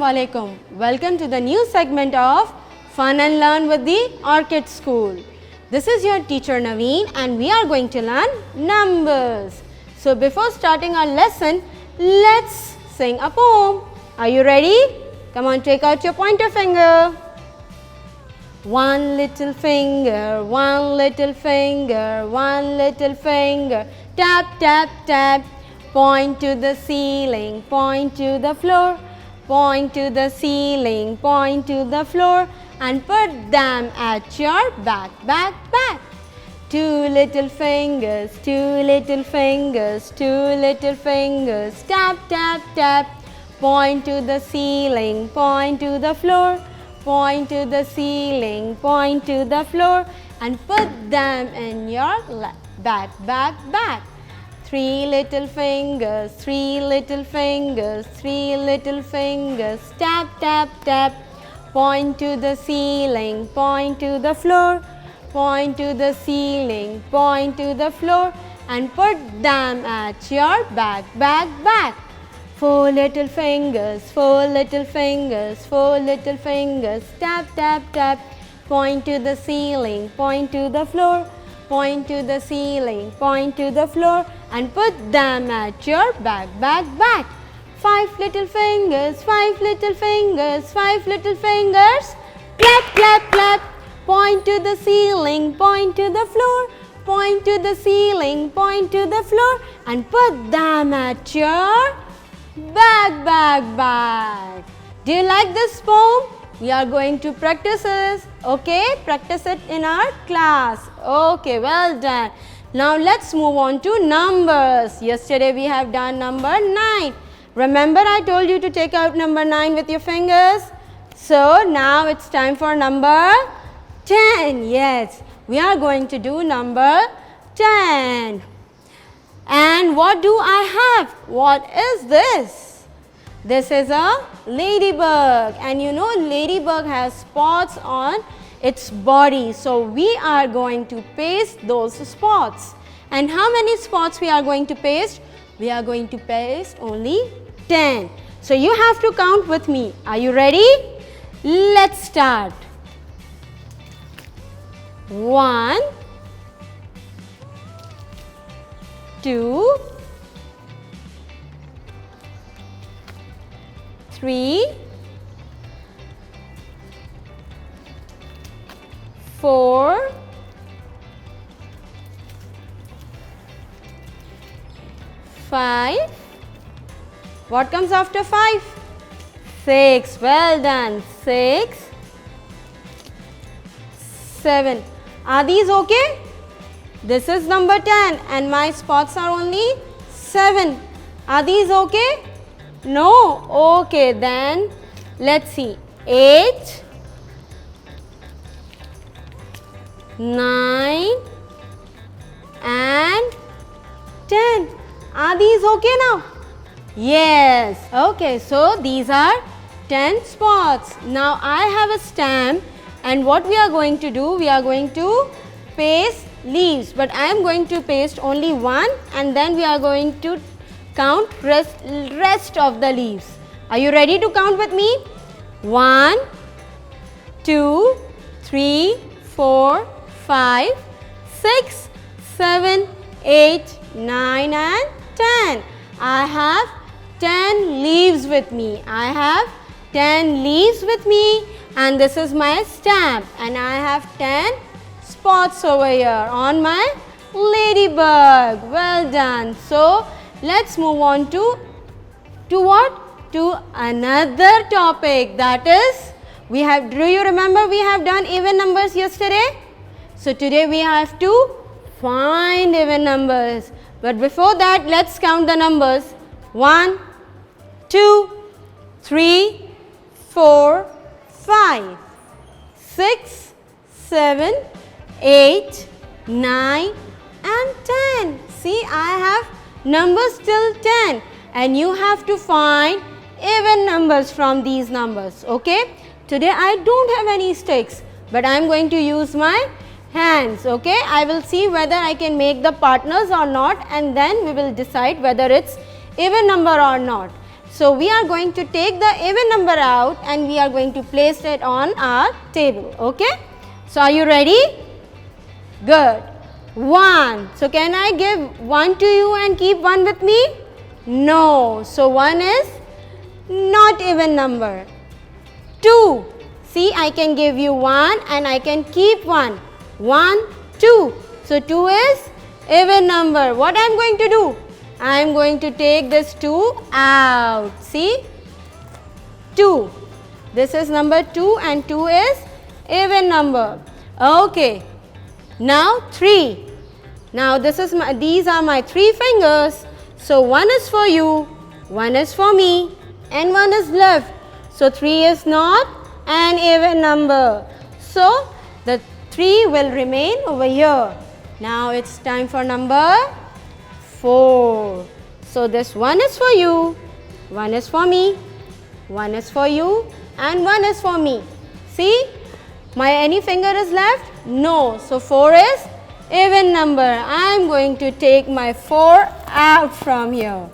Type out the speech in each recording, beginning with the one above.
Assalamualaikum. Welcome to the new segment of Fun and Learn with the Orchid School. This is your teacher Naveen and we are going to learn numbers. So before starting our lesson, let's sing a poem. Are you ready? Come on, take out your pointer finger. One little finger, one little finger, one little finger. Tap, tap, tap. Point to the ceiling, point to the floor. Point to the ceiling, point to the floor and put them at your back, back, back. Two little fingers, two little fingers, two little fingers. Tap, tap, tap. Point to the ceiling, point to the floor. Point to the ceiling, point to the floor and put them in your back, back, back. Three little fingers, three little fingers, three little fingers. Tap, tap, tap. Point to the ceiling, point to the floor. Point to the ceiling, point to the floor and put them at your back, back, back. Four little fingers, four little fingers, four little fingers. Tap, tap, tap. Point to the ceiling, point to the floor. Point to the ceiling, point to the floor and put them at your back, back, back. Five little fingers, five little fingers, five little fingers. Clap, clap, clap. Point to the ceiling, point to the floor. Point to the ceiling, point to the floor and put them at your back, back, back. Do you like this poem? We are going to practice this. Okay, practice it in our class. Okay, well done. Now let's move on to numbers. Yesterday we have done number 9. Remember I told you to take out number 9 with your fingers. So now it's time for number 10. Yes, we are going to do number 10. And what do I have? What is this? This is a ladybug and you know ladybug has spots on its body. So we are going to paste those spots. And how many spots we are going to paste? We are going to paste only 10. So you have to count with me. Are you ready? Let's start. 1, 2, 3, 4, 5. What comes after 5? 6. Well done. 6, 7. Are these okay? This is number 10 and my spots are only 7. Are these okay? No? Okay, then let's see. 8, 9 and 10. Are these okay now? Yes. Okay, so these are 10 spots. Now I have a stamp and what we are going to do, we are going to paste leaves, but I am going to paste only one and then we are going to count rest of the leaves. Are you ready to count with me? 1, 2, 3, 4, 5, 6, 7, 8, 9 and 10. I have 10 leaves with me. I have 10 leaves with me and this is my stamp and I have 10 spots over here on my ladybug. Well done. So let's move on to what? To another topic, that is do you remember we have done even numbers yesterday? So today we have to find even numbers. But before that, let's count the numbers. 1, 2, 3, 4, 5, 6, 7, 8, 9 and 10. See, I have numbers till 10 and you have to find even numbers from these numbers. Okay. Today I don't have any sticks but I am going to use my hands. Okay. I will see whether I can make the partners or not and then we will decide whether it's even number or not. So we are going to take the even number out and we are going to place it on our table. Okay. So are you ready? Good. 1. So can I give 1 to you and keep 1 with me? No. So 1 is not even number. 2. See, I can give you 1 and I can keep 1. 1, 2. So 2 is even number. What I am going to do? I am going to take this 2 out. See? 2. This is number 2 and 2 is even number. Okay. Now 3. Now these are my 3 fingers. So 1 is for you, 1 is for me and 1 is left. So 3 is not an even number. So the 3 will remain over here. Now it's time for number 4. So this 1 is for you, 1 is for me, 1 is for you and 1 is for me. See, my any finger is left? No. So 4 is even number. I am going to take my 4 out from here.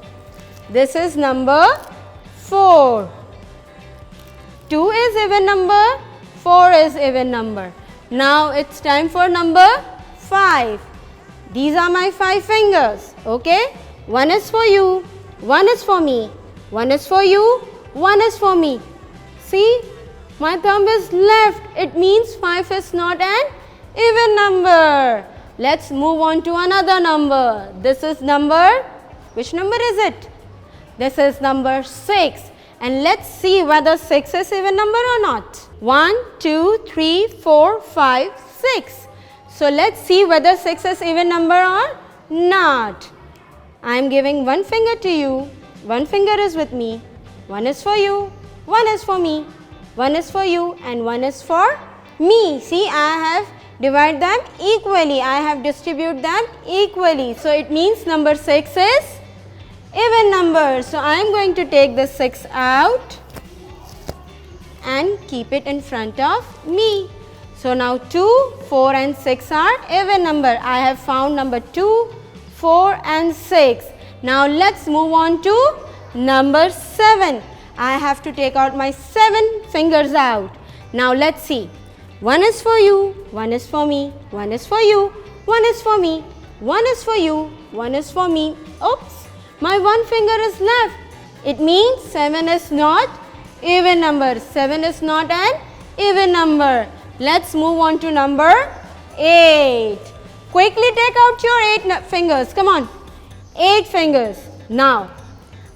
This is number 4. 2 is even number, 4 is even number. Now it's time for number 5. These are my 5 fingers. Okay. 1 is for you, 1 is for me, 1 is for you, 1 is for me. See, my thumb is left. It means 5 is not an even number. Let's move on to another number. This is number, which number is it? This is number 6. And let's see whether 6 is even number or not. 1, 2, 3, 4, 5, 6. So let's see whether 6 is even number or not. I am giving 1 finger to you, 1 finger is with me, 1 is for you, 1 is for me, 1 is for you and 1 is for me. See, I have divided them equally, I have distributed them equally. So it means number 6 is even number. So I am going to take the 6 out and keep it in front of me. So now 2, 4 and 6 are even number. I have found number 2, 4 and 6. Now let's move on to number 7. I have to take out my 7 fingers out. Now let's see. 1 is for you, 1 is for me, 1 is for you, 1 is for me, 1 is for you, 1 is for me. Oops, my 1 finger is left. It means 7 is not even number. 7 is not an even number. Let's move on to number 8. Quickly take out your 8 fingers. Come on. 8 fingers. Now,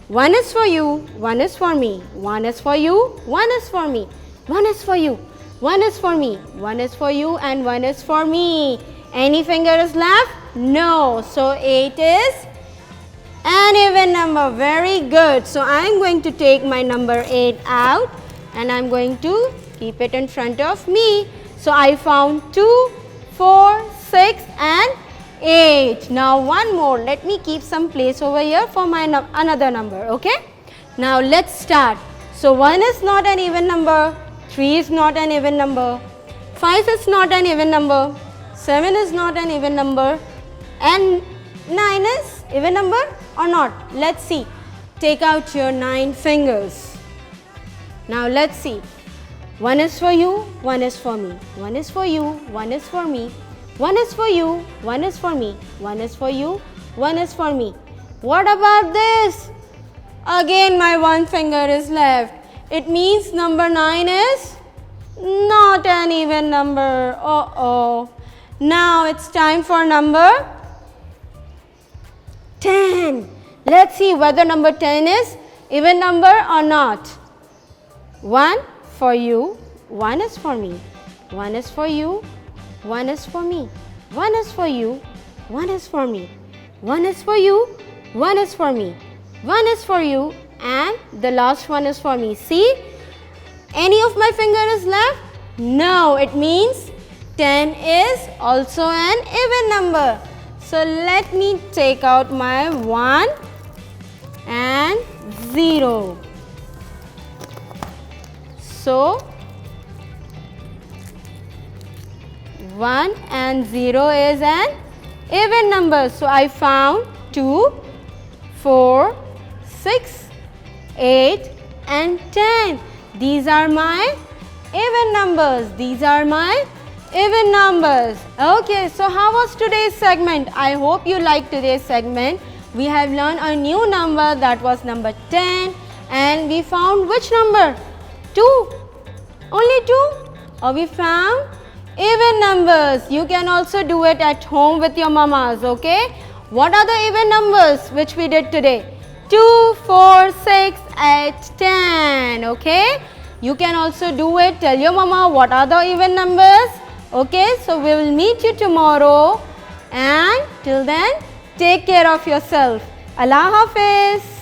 1 is for you, 1 is for me, 1 is for you, 1 is for me, 1 is for you, 1 is for me, 1 is for you and 1 is for me. Any finger is left? No. So 8 is an even number. Very good. So I am going to take my number 8 out and I am going to keep it in front of me. So I found 2, 4, 6 and 8. Now one more. Let me keep some place over here for my another number. Okay. Now let's start. So 1 is not an even number. 3 is not an even number. 5 is not an even number. 7 is not an even number. And 9 is even number or not? Let's see. Take out your 9 fingers. Now let's see. 1 is for you, 1 is for me. 1 is for you, 1 is for me. 1 is for you, 1 is for me. 1 is for you, 1 is for me. What about this? Again my 1 finger is left. It means number 9 is not an even number. Uh-oh. Now it's time for number 10. Let's see whether number 10 is even number or not. 1 for you, 1 is for me. 1 is for you, 1 is for me. 1 is for you, 1 is for me. 1 is for you, 1 is for me. 1 is for you and the last one is for me. See, any of my finger is left? No, it means 10 is also an even number. So let me take out my 1 and 0. So 1 and 0 is an even number. So I found 2, 4, 6, 8 and 10. These are my even numbers. These are my even numbers. Okay, so how was today's segment? I hope you liked today's segment. We have learned a new number, that was number 10, and we found which number? 2. Only 2? Or we found even numbers. You can also do it at home with your mamas, okay? What are the even numbers which we did today? 2, 4, 6, 8, 10, okay? You can also do it. Tell your mama what are the even numbers. Okay, so we will meet you tomorrow, and till then, take care of yourself. Allah Hafiz.